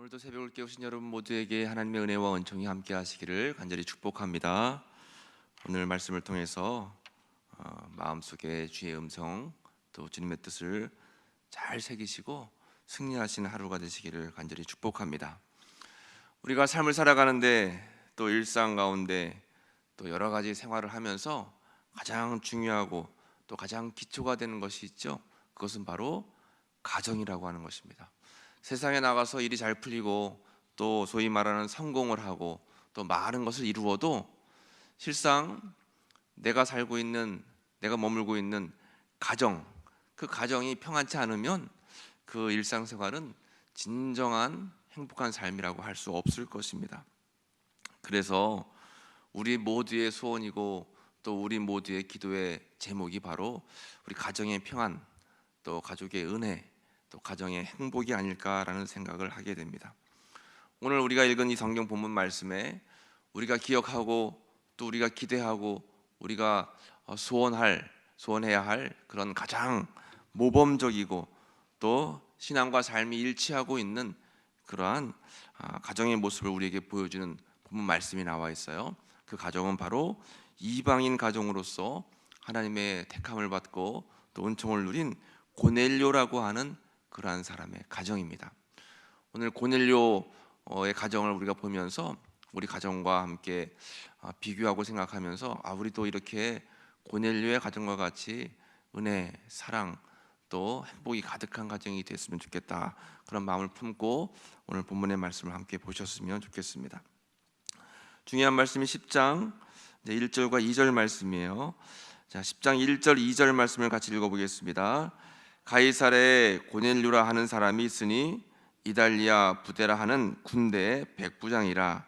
오늘도 새벽을 깨우신 여러분 모두에게 하나님의 은혜와 은총이 함께 하시기를 간절히 축복합니다. 오늘 말씀을 통해서 마음속에 주의 음성 또 주님의 뜻을 잘 새기시고 승리하시는 하루가 되시기를 간절히 축복합니다. 우리가 삶을 살아가는데 또 일상 가운데 또 여러 가지 생활을 하면서 가장 중요하고 또 가장 기초가 되는 것이 있죠. 그것은 바로 가정이라고 하는 것입니다. 세상에 나가서 일이 잘 풀리고 또 소위 말하는 성공을 하고 또 많은 것을 이루어도 실상 내가 살고 있는, 내가 머물고 있는 가정, 그 가정이 평안치 않으면 그 일상생활은 진정한 행복한 삶이라고 할 수 없을 것입니다. 그래서 우리 모두의 소원이고 또 우리 모두의 기도의 제목이 바로 우리 가정의 평안, 또 가족의 은혜, 또 가정의 행복이 아닐까라는 생각을 하게 됩니다. 오늘 우리가 읽은 이 성경 본문 말씀에 우리가 기억하고 또 우리가 기대하고 우리가 소원해야 할 그런 가장 모범적이고 또 신앙과 삶이 일치하고 있는 그러한 가정의 모습을 우리에게 보여주는 본문 말씀이 나와 있어요. 그 가정은 바로 이방인 가정으로서 하나님의 택함을 받고 또 은총을 누린 고넬료라고 하는 그러한 사람의 가정입니다. 오늘 고넬료의 가정을 우리가 보면서 우리 가정과 함께 비교하고 생각하면서 우리도 이렇게 고넬료의 가정과 같이 은혜, 사랑 또 행복이 가득한 가정이 됐으면 좋겠다, 그런 마음을 품고 오늘 본문의 말씀을 함께 보셨으면 좋겠습니다. 중요한 말씀이 10장 1절과 2절 말씀이에요. 자, 10장 1절 2절 말씀을 같이 읽어보겠습니다. 가이사랴에 고넬료라 하는 사람이 있으니 이달리아 부대라 하는 군대의 백부장이라.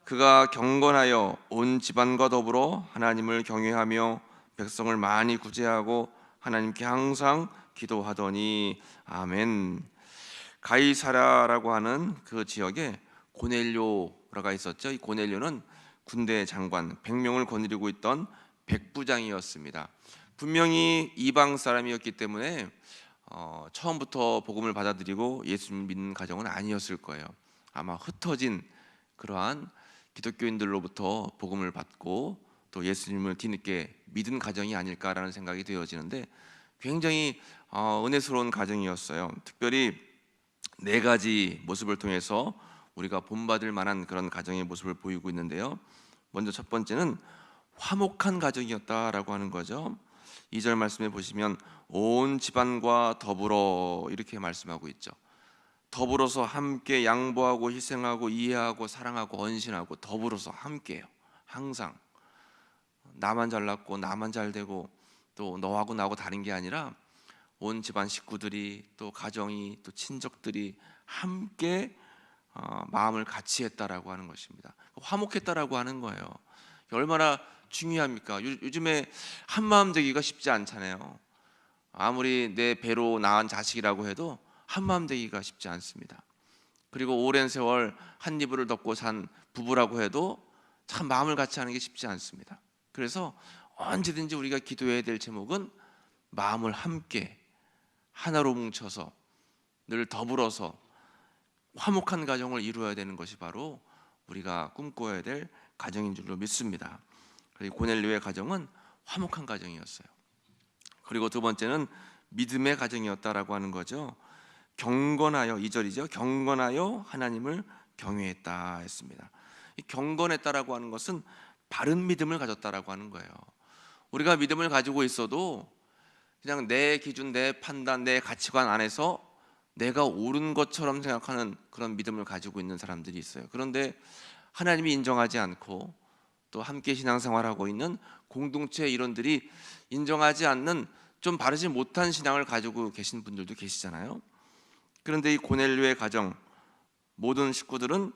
그가 경건하여 온 집안과 더불어 하나님을 경외하며 백성을 많이 구제하고 하나님께 항상 기도하더니. 아멘. 가이사랴라고 하는 그 지역에 고넬료라가 있었죠. 이 고넬료는 군대 장관 100명을 거느리고 있던 백부장이었습니다. 분명히 이방 사람이었기 때문에 처음부터 복음을 받아들이고 예수님 믿는 가정은 아니었을 거예요. 아마 흩어진 그러한 기독교인들로부터 복음을 받고 또 예수님을 뒤늦게 믿은 가정이 아닐까라는 생각이 되어지는데 굉장히 은혜스러운 가정이었어요. 특별히 네 가지 모습을 통해서 우리가 본받을 만한 그런 가정의 모습을 보이고 있는데요. 먼저 첫 번째는 화목한 가정이었다라고 하는 거죠. 2절 말씀에 보시면 온 집안과 더불어 이렇게 말씀하고 있죠. 더불어서 함께 양보하고 희생하고 이해하고 사랑하고 언신하고 더불어서 함께해요. 항상 나만 잘났고 나만 잘되고 또 너하고 나하고 다른 게 아니라 온 집안 식구들이 또 가정이 또 친족들이 함께 마음을 같이 했다라고 하는 것입니다. 화목했다라고 하는 거예요. 얼마나 중요합니까? 요즘에 한마음 되기가 쉽지 않잖아요. 아무리 내 배로 낳은 자식이라고 해도 한마음 되기가 쉽지 않습니다. 그리고 오랜 세월 한 이불을 덮고 산 부부라고 해도 참 마음을 같이 하는 게 쉽지 않습니다. 그래서 언제든지 우리가 기도해야 될 제목은 마음을 함께 하나로 뭉쳐서 늘 더불어서 화목한 가정을 이루어야 되는 것이 바로 우리가 꿈꿔야 될 가정인 줄로 믿습니다. 그리고 고넬료의 가정은 화목한 가정이었어요. 그리고 두 번째는 믿음의 가정이었다라고 하는 거죠. 경건하여, 2절이죠. 경건하여 하나님을 경외했다 했습니다. 이 경건했다라고 하는 것은 바른 믿음을 가졌다라고 하는 거예요. 우리가 믿음을 가지고 있어도 그냥 내 기준, 내 판단, 내 가치관 안에서 내가 옳은 것처럼 생각하는 그런 믿음을 가지고 있는 사람들이 있어요. 그런데 하나님이 인정하지 않고 또 함께 신앙생활하고 있는 공동체 일원들이 인정하지 않는 좀 바르지 못한 신앙을 가지고 계신 분들도 계시잖아요. 그런데 이 고넬료의 가정 모든 식구들은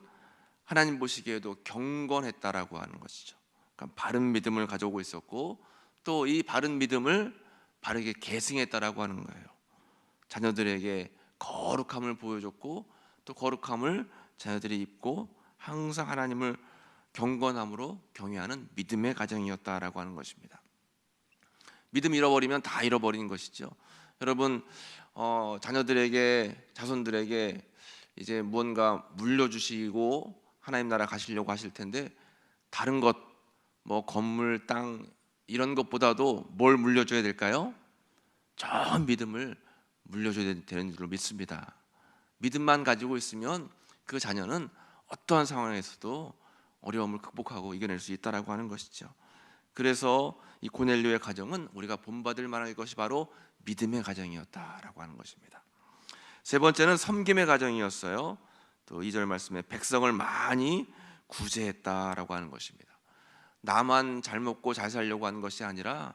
하나님 보시기에도 경건했다라고 하는 것이죠. 그러니까 바른 믿음을 가져오고 있었고 또 이 바른 믿음을 바르게 계승했다라고 하는 거예요. 자녀들에게 거룩함을 보여줬고 또 거룩함을 자녀들이 입고 항상 하나님을 경건함으로 경외하는 믿음의 가정이었다라고 하는 것입니다. 믿음 잃어버리면 다 잃어버린 것이죠. 여러분 자녀들에게, 자손들에게 이제 무언가 물려주시고 하나님 나라 가시려고 하실 텐데 다른 것, 뭐 건물, 땅 이런 것보다도 뭘 물려줘야 될까요? 저 믿음을 물려줘야 되는 줄로 믿습니다. 믿음만 가지고 있으면 그 자녀는 어떠한 상황에서도 어려움을 극복하고 이겨낼 수 있다라고 하는 것이죠. 그래서 이 고넬료의 가정은 우리가 본받을 만한 것이 바로 믿음의 가정이었다라고 하는 것입니다. 세 번째는 섬김의 가정이었어요. 또 2절 말씀에 백성을 많이 구제했다라고 하는 것입니다. 나만 잘 먹고 잘 살려고 하는 것이 아니라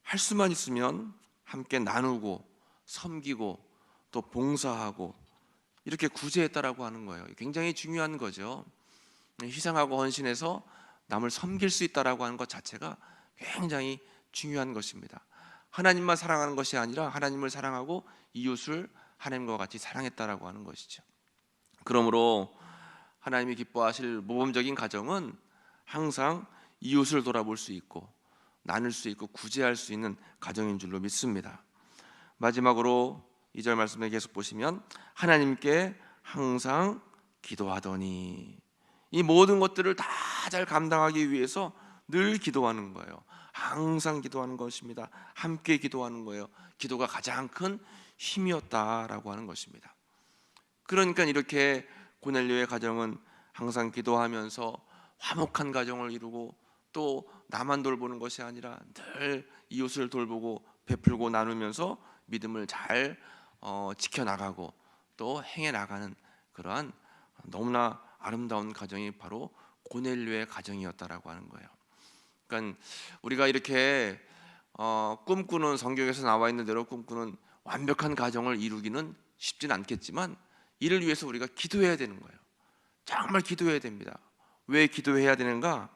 할 수만 있으면 함께 나누고 섬기고 또 봉사하고 이렇게 구제했다라고 하는 거예요. 굉장히 중요한 거죠. 희생하고 헌신해서 남을 섬길 수 있다라고 하는 것 자체가 굉장히 중요한 것입니다. 하나님만 사랑하는 것이 아니라 하나님을 사랑하고 이웃을 하나님과 같이 사랑했다라고 하는 것이죠. 그러므로 하나님이 기뻐하실 모범적인 가정은 항상 이웃을 돌아볼 수 있고 나눌 수 있고 구제할 수 있는 가정인 줄로 믿습니다. 마지막으로 2절 말씀에 계속 보시면 하나님께 항상 기도하더니, 이 모든 것들을 다 잘 감당하기 위해서 늘 기도하는 거예요. 항상 기도하는 것입니다. 함께 기도하는 거예요. 기도가 가장 큰 힘이었다라고 하는 것입니다. 그러니까 이렇게 고넬료의 가정은 항상 기도하면서 화목한 가정을 이루고 또 나만 돌보는 것이 아니라 늘 이웃을 돌보고 베풀고 나누면서 믿음을 잘 지켜나가고 또 행해나가는 그러한 너무나 아름다운 가정이 바로 고넬료의 가정이었다라고 하는 거예요. 그러니까 우리가 이렇게 꿈꾸는, 성경에서 나와 있는 대로 꿈꾸는 완벽한 가정을 이루기는 쉽지는 않겠지만 이를 위해서 우리가 기도해야 되는 거예요. 정말 기도해야 됩니다. 왜 기도해야 되는가?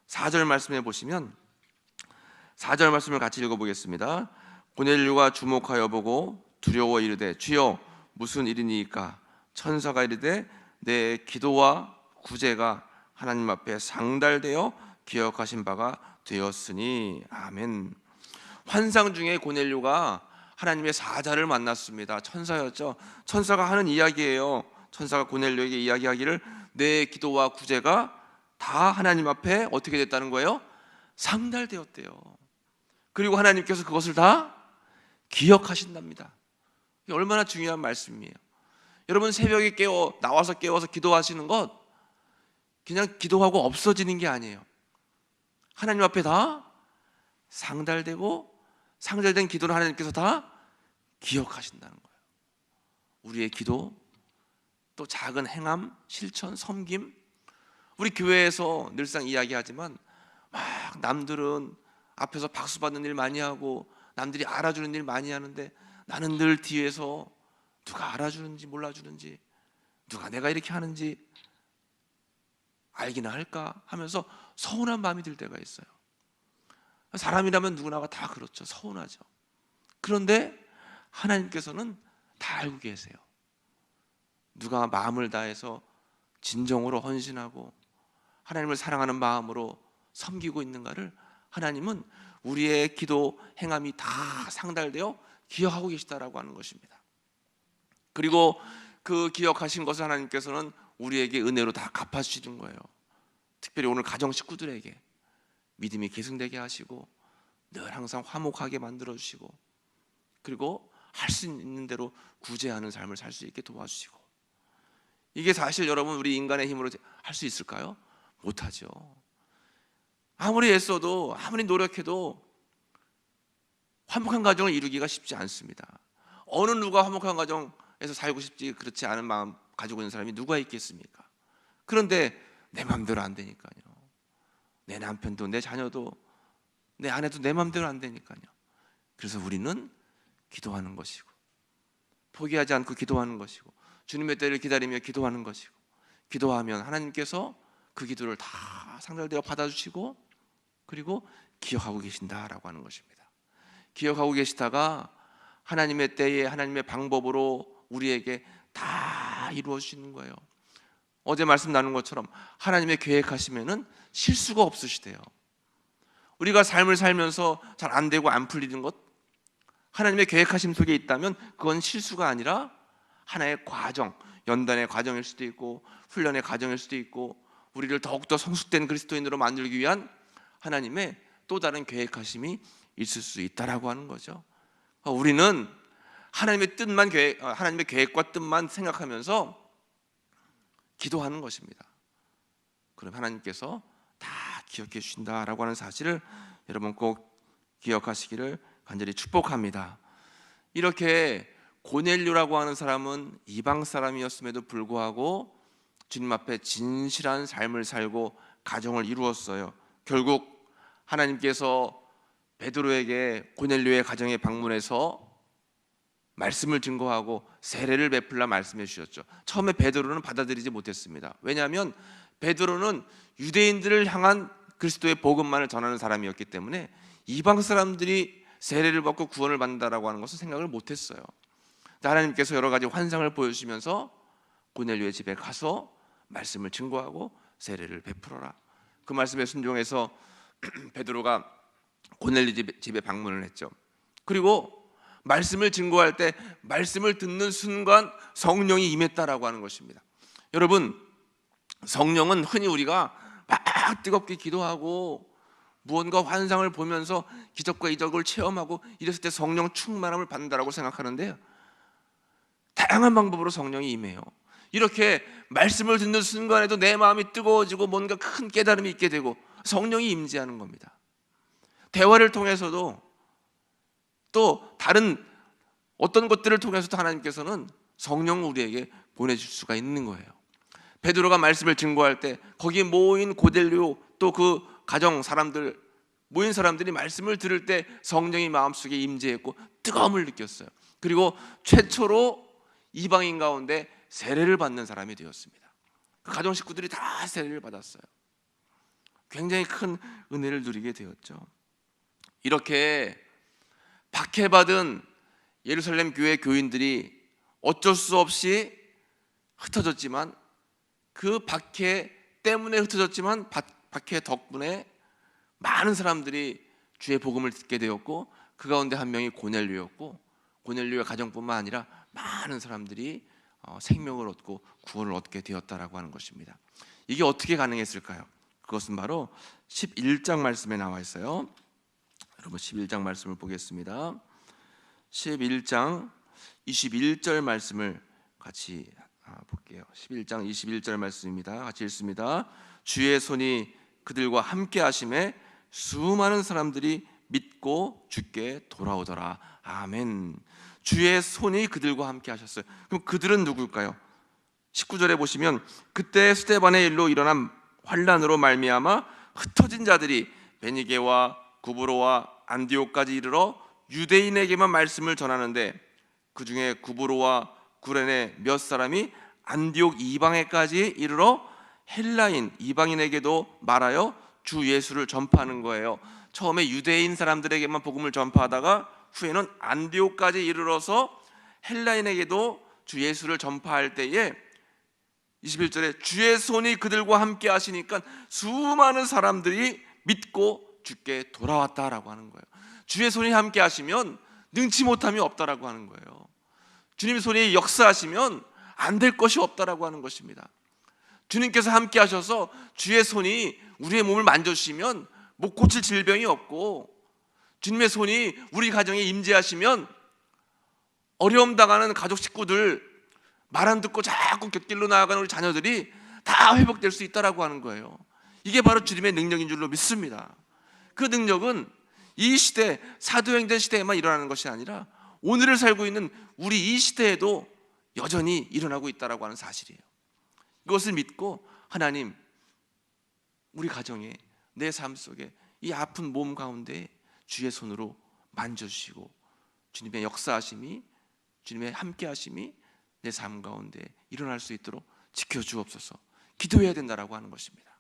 4절 말씀해 보시면 4절 말씀을 같이 읽어보겠습니다. 고넬료가 주목하여 보고 두려워 이르되 주여 무슨 일이니까? 천사가 이르되 내 기도와 구제가 하나님 앞에 상달되어 기억하신 바가 되었으니. 아멘. 환상 중에 고넬료가 하나님의 사자를 만났습니다. 천사였죠. 천사가 하는 이야기예요. 천사가 고넬료에게 이야기하기를 내 기도와 구제가 다 하나님 앞에 어떻게 됐다는 거예요? 상달되었대요. 그리고 하나님께서 그것을 다 기억하신답니다. 이게 얼마나 중요한 말씀이에요. 여러분, 새벽에 나와서 깨워서 기도하시는 것 그냥 기도하고 없어지는 게 아니에요. 하나님 앞에 다 상달되고 상달된 기도를 하나님께서 다 기억하신다는 거예요. 우리의 기도, 또 작은 행함, 실천, 섬김. 우리 교회에서 늘상 이야기하지만 막 남들은 앞에서 박수 받는 일 많이 하고 남들이 알아주는 일 많이 하는데 나는 늘 뒤에서 누가 알아주는지 몰라주는지, 누가 내가 이렇게 하는지 알기나 할까 하면서 서운한 마음이 들 때가 있어요. 사람이라면 누구나가 다 그렇죠. 서운하죠. 그런데 하나님께서는 다 알고 계세요. 누가 마음을 다해서 진정으로 헌신하고 하나님을 사랑하는 마음으로 섬기고 있는가를 하나님은 우리의 기도 행함이 다 상달되어 기억하고 계시다라고 하는 것입니다. 그리고 그 기억하신 것을 하나님께서는 우리에게 은혜로 다 갚아주시는 거예요. 특별히 오늘 가정 식구들에게 믿음이 계승되게 하시고 늘 항상 화목하게 만들어주시고 그리고 할 수 있는 대로 구제하는 삶을 살 수 있게 도와주시고, 이게 사실 여러분 우리 인간의 힘으로 할 수 있을까요? 못하죠. 아무리 애써도 아무리 노력해도 화목한 가정을 이루기가 쉽지 않습니다. 어느 누가 화목한 가정에서 살고 싶지 그렇지 않은 마음 가지고 있는 사람이 누가 있겠습니까? 그런데 내 마음대로 안 되니까요. 내 남편도 내 자녀도 내 아내도 내 마음대로 안 되니까요. 그래서 우리는 기도하는 것이고 포기하지 않고 기도하는 것이고 주님의 때를 기다리며 기도하는 것이고, 기도하면 하나님께서 그 기도를 다 상달되어 받아주시고 그리고 기억하고 계신다라고 하는 것입니다. 기억하고 계시다가 하나님의 때에 하나님의 방법으로 우리에게 다 이루어 주시는 거예요. 어제 말씀 나눈 것처럼 하나님의 계획하시면은 실수가 없으시대요. 우리가 삶을 살면서 잘 안 되고 안 풀리는 것, 하나님의 계획하심 속에 있다면 그건 실수가 아니라 하나의 과정, 연단의 과정일 수도 있고 훈련의 과정일 수도 있고 우리를 더욱더 성숙된 그리스도인으로 만들기 위한 하나님의 또 다른 계획하심이 있을 수 있다라고 하는 거죠. 우리는 하나님의 계획과 뜻만 생각하면서 기도하는 것입니다. 그럼 하나님께서 다 기억해 주신다라고 하는 사실을 여러분 꼭 기억하시기를 간절히 축복합니다. 이렇게 고넬료라고 하는 사람은 이방 사람이었음에도 불구하고 주님 앞에 진실한 삶을 살고 가정을 이루었어요. 결국 하나님께서 베드로에게 고넬료의 가정에 방문해서 말씀을 증거하고 세례를 베풀라 말씀해 주셨죠. 처음에 베드로는 받아들이지 못했습니다. 왜냐하면 베드로는 유대인들을 향한 그리스도의 복음만을 전하는 사람이었기 때문에 이방 사람들이 세례를 받고 구원을 받는다라고 하는 것을 생각을 못했어요. 하나님께서 여러 가지 환상을 보여주시면서 고넬료의 집에 가서 말씀을 증거하고 세례를 베풀어라. 그 말씀에 순종해서 베드로가 고넬료 집에 방문을 했죠. 그리고 말씀을 증거할 때 말씀을 듣는 순간 성령이 임했다라고 하는 것입니다. 여러분, 성령은 흔히 우리가 막 뜨겁게 기도하고 무언가 환상을 보면서 기적과 이적을 체험하고 이랬을 때 성령 충만함을 받는다라고 생각하는데요, 다양한 방법으로 성령이 임해요. 이렇게 말씀을 듣는 순간에도 내 마음이 뜨거워지고 뭔가 큰 깨달음이 있게 되고 성령이 임재하는 겁니다. 대화를 통해서도 또 다른 어떤 것들을 통해서도 하나님께서는 성령을 우리에게 보내줄 수가 있는 거예요. 베드로가 말씀을 증거할 때 거기에 모인 고넬료 또 그 가정 사람들 모인 사람들이 말씀을 들을 때 성령이 마음속에 임재했고 뜨거움을 느꼈어요. 그리고 최초로 이방인 가운데 세례를 받는 사람이 되었습니다. 그 가정 식구들이 다 세례를 받았어요. 굉장히 큰 은혜를 누리게 되었죠. 이렇게 박해받은 예루살렘 교회 교인들이 어쩔 수 없이 흩어졌지만 그 박해 때문에 흩어졌지만 박해 덕분에 많은 사람들이 주의 복음을 듣게 되었고 그 가운데 한 명이 고넬료였고 고넬료의 가정뿐만 아니라 많은 사람들이 생명을 얻고 구원을 얻게 되었다라고 하는 것입니다. 이게 어떻게 가능했을까요? 그것은 바로 11장 말씀에 나와 있어요. 여러분 11장 말씀을 보겠습니다. 11장 21절 말씀을 같이 볼게요. 11장 21절 말씀입니다. 같이 읽습니다. 주의 손이 그들과 함께 하심에 수많은 사람들이 믿고 주께 돌아오더라. 아멘. 주의 손이 그들과 함께 하셨어요. 그럼 그들은 누굴까요? 19절에 보시면 그때 스데반의 일로 일어난 환난으로 말미암아 흩어진 자들이 베니게와 구브로와 안디옥까지 이르러 유대인에게만 말씀을 전하는데 그 중에 구브로와 구레네 몇 사람이 안디옥 이방에까지 이르러 헬라인 이방인에게도 말하여 주 예수를 전파하는 거예요. 처음에 유대인 사람들에게만 복음을 전파하다가 후에는 안디옥까지 이르러서 헬라인에게도 주 예수를 전파할 때에 21절에 주의 손이 그들과 함께 하시니까 수많은 사람들이 믿고 주께 돌아왔다라고 하는 거예요. 주의 손이 함께 하시면 능치 못함이 없다라고 하는 거예요. 주님의 손이 역사하시면 안 될 것이 없다라고 하는 것입니다. 주님께서 함께 하셔서 주의 손이 우리의 몸을 만져주시면 못 고칠 질병이 없고 주님의 손이 우리 가정에 임재하시면 어려움 당하는 가족 식구들 말 안 듣고 자꾸 곁길로 나아가는 우리 자녀들이 다 회복될 수 있다라고 하는 거예요. 이게 바로 주님의 능력인 줄로 믿습니다. 그 능력은 이 시대 사도행전 시대에만 일어나는 것이 아니라 오늘을 살고 있는 우리 이 시대에도 여전히 일어나고 있다라고 하는 사실이에요. 이것을 믿고 하나님 우리 가정에 내 삶 속에 이 아픈 몸 가운데 주의 손으로 만져주시고 주님의 역사하심이 주님의 함께하심이 내 삶 가운데 일어날 수 있도록 지켜주옵소서. 기도해야 된다라고 하는 것입니다.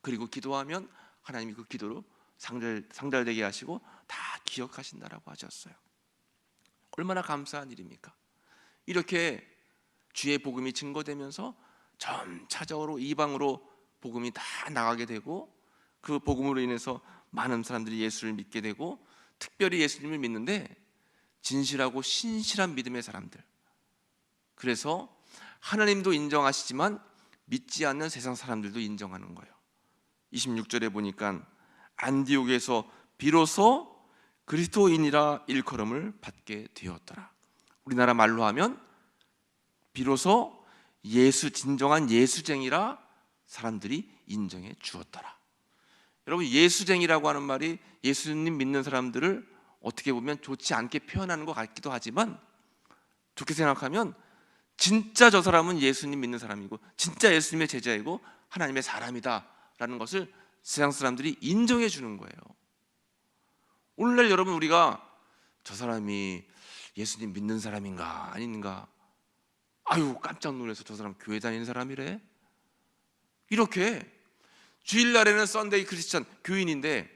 그리고 기도하면 하나님이 그 기도로 상달되게 하시고 다 기억하신다라고 하셨어요. 얼마나 감사한 일입니까? 이렇게 주의 복음이 증거되면서 점차적으로 이방으로 복음이 다 나가게 되고 그 복음으로 인해서 많은 사람들이 예수를 믿게 되고 특별히 예수님을 믿는데 진실하고 신실한 믿음의 사람들, 그래서 하나님도 인정하시지만 믿지 않는 세상 사람들도 인정하는 거예요. 26절에 보니까 안디옥에서 비로소 그리스도인이라 일컬음을 받게 되었더라. 우리나라 말로 하면 비로소 진정한 예수쟁이라 사람들이 인정해 주었더라. 여러분, 예수쟁이라고 하는 말이 예수님 믿는 사람들을 어떻게 보면 좋지 않게 표현하는 것 같기도 하지만, 좋게 생각하면 진짜 저 사람은 예수님 믿는 사람이고 진짜 예수님의 제자이고 하나님의 사람이다 라는 것을 세상 사람들이 인정해 주는 거예요. 오늘날 여러분, 우리가 저 사람이 예수님 믿는 사람인가 아닌가, 아유 깜짝 놀라서 저 사람 교회 다니는 사람이래, 이렇게 주일날에는 썬데이 크리스천 교인인데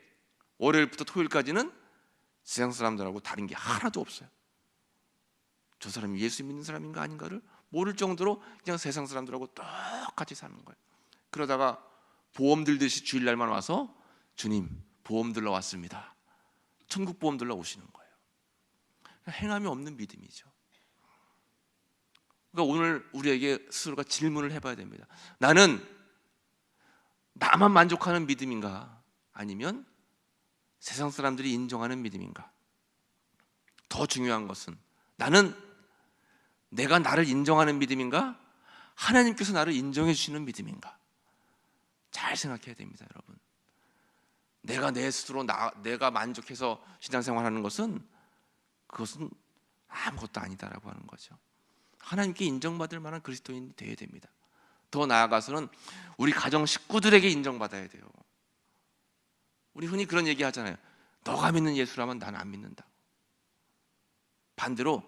월요일부터 토요일까지는 세상 사람들하고 다른 게 하나도 없어요. 저 사람이 예수 믿는 사람인가 아닌가를 모를 정도로 그냥 세상 사람들하고 똑같이 사는 거예요. 그러다가 보험 들듯이 주일날만 와서 주님 보험 들러 왔습니다, 천국 보험 들러 오시는 거예요. 행함이 없는 믿음이죠. 그러니까 오늘 우리에게 스스로가 질문을 해봐야 됩니다. 나는 나만 만족하는 믿음인가, 아니면 세상 사람들이 인정하는 믿음인가? 더 중요한 것은 나는 내가 나를 인정하는 믿음인가, 하나님께서 나를 인정해 주시는 믿음인가? 잘 생각해야 됩니다, 여러분. 내가 내 스스로 내가 만족해서 신앙생활하는 것은 그것은 아무것도 아니다라고 하는 거죠. 하나님께 인정받을 만한 그리스도인이 되어야 됩니다. 더 나아가서는 우리 가정 식구들에게 인정받아야 돼요. 우리 흔히 그런 얘기 하잖아요. 너가 믿는 예수라면 나는 안 믿는다. 반대로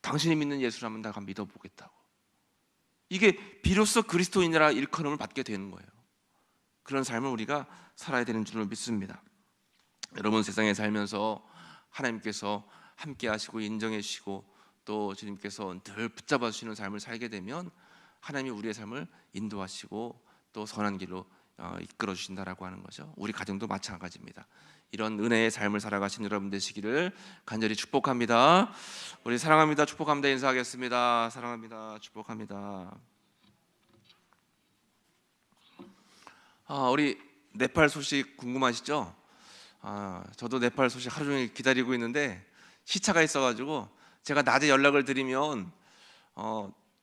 당신이 믿는 예수라면 내가 믿어보겠다고. 이게 비로소 그리스도인이라 일컬음을 받게 되는 거예요. 그런 삶을 우리가 살아야 되는 줄로 믿습니다. 여러분, 세상에 살면서 하나님께서 함께 하시고 인정해 주시고 또 주님께서 늘 붙잡아 주시는 삶을 살게 되면 하나님이 우리의 삶을 인도하시고 또 선한 길로 이끌어 주신다라고 하는 거죠. 우리 가정도 마찬가지입니다. 이런 은혜의 삶을 살아가신 여러분 되시기를 간절히 축복합니다. 우리 사랑합니다, 축복합니다 인사하겠습니다. 사랑합니다, 축복합니다. 우리 네팔 소식 궁금하시죠? 저도 네팔 소식 하루 종일 기다리고 있는데 시차가 있어가지고 제가 낮에 연락을 드리면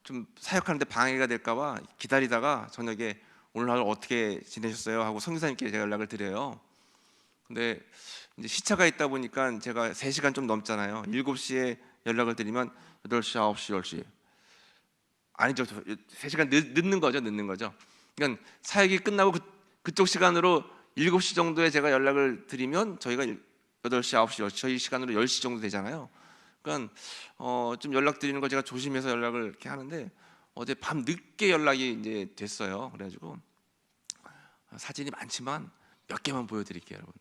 좀 사역하는데 방해가 될까봐 기다리다가 저녁에 오늘 하루 어떻게 지내셨어요? 하고 선교사님께 제가 연락을 드려요. 근데 이제 시차가 있다 보니까 제가 3시간 좀 넘잖아요. 7시에 연락을 드리면 8시, 9시, 10시. 아니죠. 3시간 늦는 거죠. 그러니까 사역이 끝나고 그쪽 시간으로 7시 정도에 제가 연락을 드리면 저희가 8시, 9시, 10시 저희 시간으로 10시 정도 되잖아요. 그러니까 좀 연락 드리는 걸 제가 조심해서 연락을 이렇게 하는데 어제 밤 늦게 연락이 이제 됐어요. 그래가지고 사진이 많지만 몇 개만 보여드릴게요, 여러분.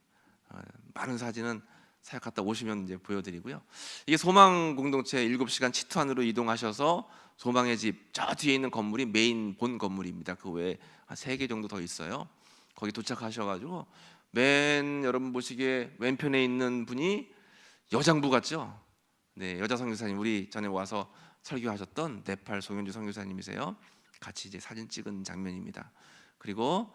많은 사진은 사역 갔다 오시면 이제 보여드리고요. 이게 소망 공동체 7시간 치트 안으로 이동하셔서 소망의 집 저 뒤에 있는 건물이 메인 본 건물입니다. 그 외에 한 3개 정도 더 있어요. 거기 도착하셔가지고 여러분 보시기에 왼편에 있는 분이 여장부 같죠? 네, 여자 선교사님, 우리 전에 와서 설교하셨던 네팔 송현주 선교사님이세요. 같이 이제 사진 찍은 장면입니다. 그리고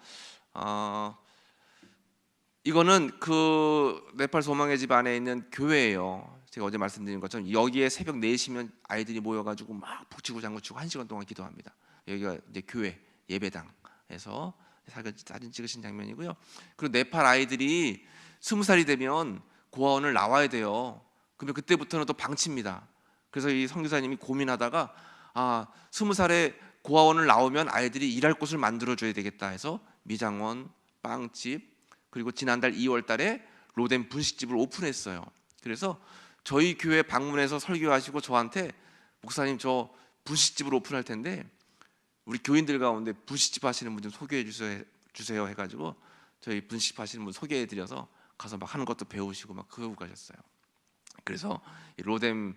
이거는 그 네팔 소망의 집 안에 있는 교회예요. 제가 어제 말씀드린 것처럼 여기에 새벽 4시면 아이들이 모여가지고 막 북치고 장구치고 1시간 동안 기도합니다. 여기가 이제 교회 예배당에서 사진 찍으신 장면이고요. 그리고 네팔 아이들이 20살이 되면 고아원을 나와야 돼요. 그러면 그때부터는 또 방치입니다. 그래서 이 선교사님이 고민하다가 20살에 고아원을 나오면 아이들이 일할 곳을 만들어줘야 되겠다 해서 미장원, 빵집, 그리고 지난달 2월 달에 로덴 분식집을 오픈했어요. 그래서 저희 교회 방문해서 설교하시고 저한테 목사님 저 분식집을 오픈할 텐데 우리 교인들 가운데 분식집 하시는 분 좀 소개해 주세요 해가지고 저희 분식집 하시는 분 소개해 드려서 가서 막 하는 것도 배우시고 막 그러고 가셨어요. 그래서 로뎀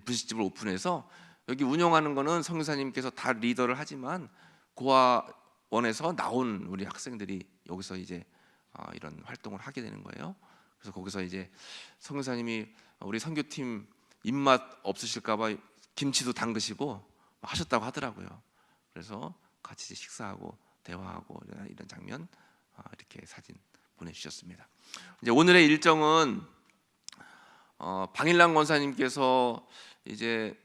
분식집을 오픈해서 여기 운영하는 거는 선교사님께서 다 리더를 하지만 고아원에서 나온 우리 학생들이 여기서 이제 이런 활동을 하게 되는 거예요. 그래서 거기서 이제 선교사님이 우리 선교팀 입맛 없으실까봐 김치도 담그시고 하셨다고 하더라고요. 그래서 같이 식사하고 대화하고 이런 장면 이렇게 사진 보내주셨습니다. 이제 오늘의 일정은 방일랑 권사님께서 이제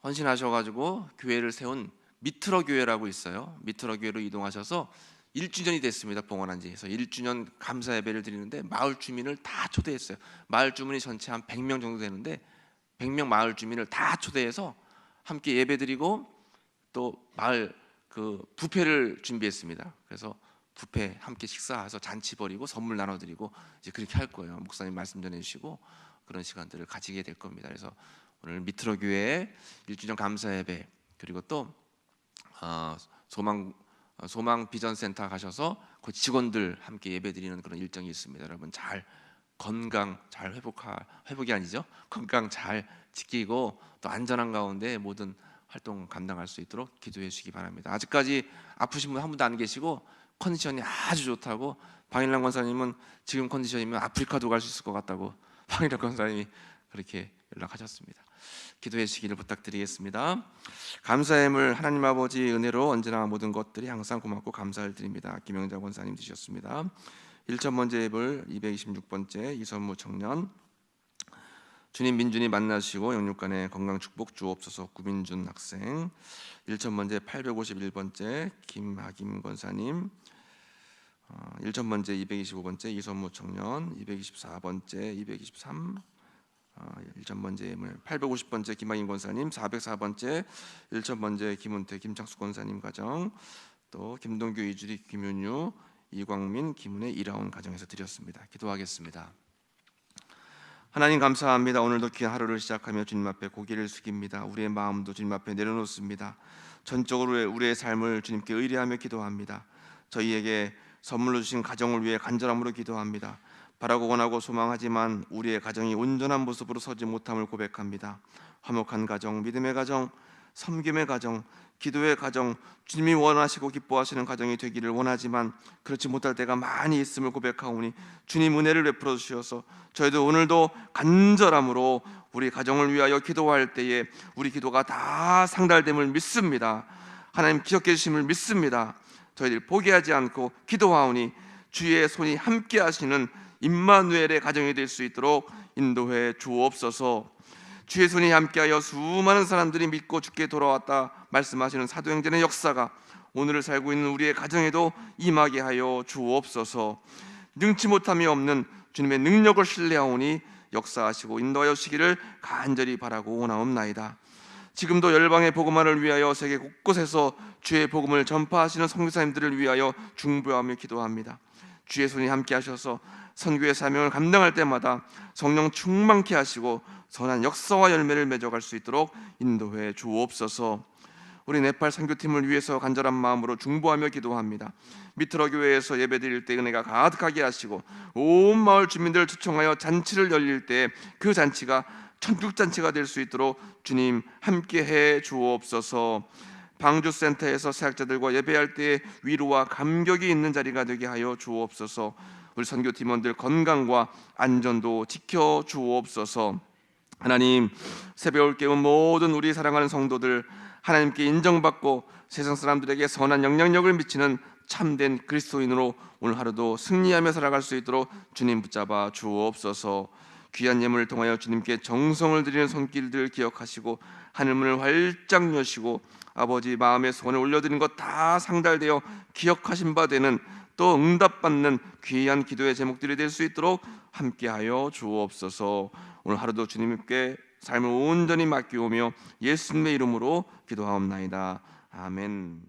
헌신하셔가지고 교회를 세운 미트러 교회라고 있어요. 미트러 교회로 이동하셔서 1주년이 됐습니다. 봉헌한 지. 그래서 1주년 감사 예배를 드리는데 마을 주민을 다 초대했어요. 마을 주민이 전체 한 100명 정도 되는데 100명 마을 주민을 다 초대해서 함께 예배드리고 또 마을 그 뷔페를 준비했습니다. 그래서 뷔페 함께 식사해서 잔치 벌이고 선물 나눠드리고 이제 그렇게 할 거예요. 목사님 말씀 전해주시고 그런 시간들을 가지게 될 겁니다. 그래서 오늘 미트러 교회의 1주년 감사 예배, 그리고 또 소망 비전 센터 가셔서 그 직원들 함께 예배드리는 그런 일정이 있습니다. 여러분 잘 건강 잘 회복이 아니죠. 건강 잘 지키고 또 안전한 가운데 모든 활동 감당할 수 있도록 기도해 주시기 바랍니다. 아직까지 아프신 분 한 분도 안 계시고 컨디션이 아주 좋다고 방일랑 권사님은 지금 컨디션이면 아프리카도 갈 수 있을 것 같다고 방일랑 권사님이 그렇게 연락하셨습니다. 기도해 주시기를 부탁드리겠습니다. 감사함을 하나님 아버지 은혜로 언제나 모든 것들이 항상 고맙고 감사를 드립니다. 김영자 권사님 주셨습니다. 1천 번째 예불 226번째 이선무 청년, 주님 민준이 만나시고 영육간의 건강 축복 주옵소서. 구민준 학생, 1천 번째 851번째 김하김 권사님, 1천 번째 225번째 이선무 청년, 224번째 223 1,000번째 예물, 850번째 김학인 권사님, 404번째 1,000번째 김은태 김창수 권사님 가정, 또 김동규 이주리 김윤유 이광민 김은혜 이라온 가정에서 드렸습니다. 기도하겠습니다. 하나님 감사합니다. 오늘도 귀한 하루를 시작하며 주님 앞에 고개를 숙입니다. 우리의 마음도 주님 앞에 내려놓습니다. 전적으로 우리의 삶을 주님께 의뢰하며 기도합니다. 저희에게 선물로 주신 가정을 위해 간절함으로 기도합니다. 바라고 원하고 소망하지만 우리의 가정이 온전한 모습으로 서지 못함을 고백합니다. 화목한 가정, 믿음의 가정, 섬김의 가정, 기도의 가정, 주님이 원하시고 기뻐하시는 가정이 되기를 원하지만 그렇지 못할 때가 많이 있음을 고백하오니 주님 은혜를 베풀어 주셔서 저희도 오늘도 간절함으로 우리 가정을 위하여 기도할 때에 우리 기도가 다 상달됨을 믿습니다. 하나님 기억해 주심을 믿습니다. 저희들 포기하지 않고 기도하오니 주의 손이 함께 하시는 임마누엘의 가정이 될 수 있도록 인도해 주옵소서. 주의 손이 함께하여 수많은 사람들이 믿고 주께 돌아왔다 말씀하시는 사도행전의 역사가 오늘을 살고 있는 우리의 가정에도 임하게 하여 주옵소서. 능치 못함이 없는 주님의 능력을 신뢰하오니 역사하시고 인도하여 주시기를 간절히 바라고 원하옵나이다. 지금도 열방의 복음화를 위하여 세계 곳곳에서 주의 복음을 전파하시는 선교사님들을 위하여 중보하며 기도합니다. 주의 손이 함께 하셔서 선교의 사명을 감당할 때마다 성령 충만케 하시고 선한 역사와 열매를 맺어갈 수 있도록 인도해 주옵소서. 우리 네팔 선교팀을 위해서 간절한 마음으로 중보하며 기도합니다. 미트러 교회에서 예배드릴 때 은혜가 가득하게 하시고 온 마을 주민들을 초청하여 잔치를 열릴 때 그 잔치가 천국잔치가 될 수 있도록 주님 함께해 주옵소서. 방주센터에서 사역자들과 예배할 때 위로와 감격이 있는 자리가 되게 하여 주옵소서. 우리 선교팀원들 건강과 안전도 지켜 주옵소서. 하나님, 새벽을 깨운 모든 우리 사랑하는 성도들 하나님께 인정받고 세상 사람들에게 선한 영향력을 미치는 참된 그리스도인으로 오늘 하루도 승리하며 살아갈 수 있도록 주님 붙잡아 주옵소서. 귀한 예물을 통하여 주님께 정성을 드리는 손길들 기억하시고 하늘문을 활짝 여시고 아버지 마음의 소원을 올려드리는 것 다 상달되어 기억하신 바 되는 또 응답받는 귀한 기도의 제목들이 될 수 있도록 함께하여 주옵소서. 오늘 하루도 주님께 삶을 온전히 맡기오며 예수님의 이름으로 기도하옵나이다. 아멘.